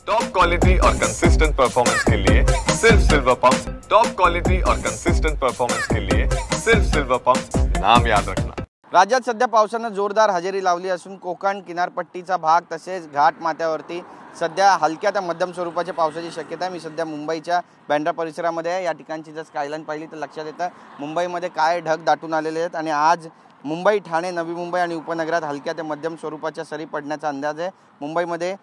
Top quality और consistent performance के लिए सिर्फ सिल्वर पंप्स। टॉप क्वालिटी और कंसिस्टेंट परफॉर्मेंस के लिए सिर्फ सिल्वर पंप्स, नाम याद रखना। राज्यात सध्या पावसानं जोरदार हजेरी लावली असून कोकण किनारपट्टीचा भाग तसेच घाट माथ्यावरती सध्या हलक्या ते मध्यम स्वरूपाच्या पावसाची शक्यता आहे। मी सध्या मुंबईच्या बँड्रा परिसरामध्ये आहे। या ठिकाणची जर स्कायलाईन पाहिली तर लक्षात येतं मुंबईमध्ये काय ढग दाटून आलेले आहेत आणि आज मुंबई, ठाणे, नवी मुंबई आणि उपनगरात हलक्या ते मध्यम स्वरूपाच्या सरी पडण्याचा अंदाज आहे। मुंबईमध्ये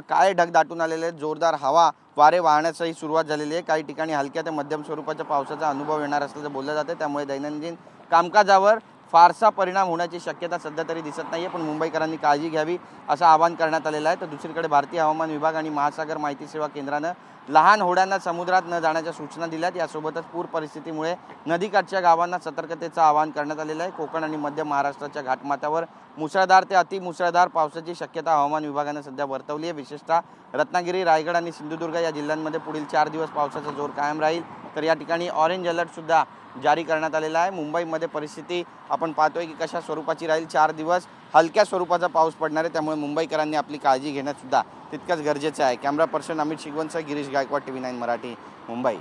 काय ढग दाटून आलेले आहेत, जोरदार हवा वारे वाहण्याची सुरुवात झालेली आहे। काही ठिकाणी हलक्या ते मध्यम स्वरूपाच्या पावसाचा अनुभव येणार असल्याचं बोललं जाते, त्यामुळे दैनंदिन कामकाजावर फारसा परिणाम होण्याची शक्यता सध्या तरी दिसत नाही आहे, पण मुंबईकरांनी काळजी घ्यावी असं आवाहन करण्यात आलेलं आहे। तर दुसरीकडे भारतीय हवामान विभाग आणि महासागर माहिती सेवा केंद्रानं लहान होड्यांना समुद्रात न जाण्याच्या सूचना दिल्यात। यासोबतच पूर परिस्थितीमुळे नदीकाठच्या गावांना सतर्कतेचं आवाहन करण्यात आलेलं आहे। कोकण आणि मध्य महाराष्ट्राच्या घाटमाथ्यावर मुसळधार ते अतिमुसळधार पावसाची शक्यता हवामान विभागाने सध्या वर्तवली आहे। विशेषतः रत्नागिरी, रायगड आणि सिंधुदुर्ग या जिल्ह्यांमध्ये पुढील 4 दिवस पावसाचा जोर कायम राहील। तर या ठिकाणी ऑरेंज अलर्ट सुद्धा जारी करण्यात आलेला आहे। मुंबईमध्ये परिस्थिती आपण पाहतोय की कशा स्वरूपाची राहील। 4 दिवस हलक्या स्वरूपाचा पाऊस पडणार आहे, त्यामुळे मुंबईकरांनी आपली काळजी घेणं सुद्धा तितकंच गरजेचं आहे। कॅमेरा पर्सन अमित शिगवणसह गिरीश गायकवाड, TV9 मराठी, मुंबई।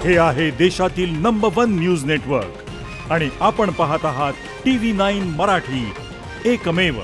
हे आहे देशातील नंबर 1 न्यूज नेटवर्क आणि आपण पाहत आहात TV9 मराठी, एकमेव।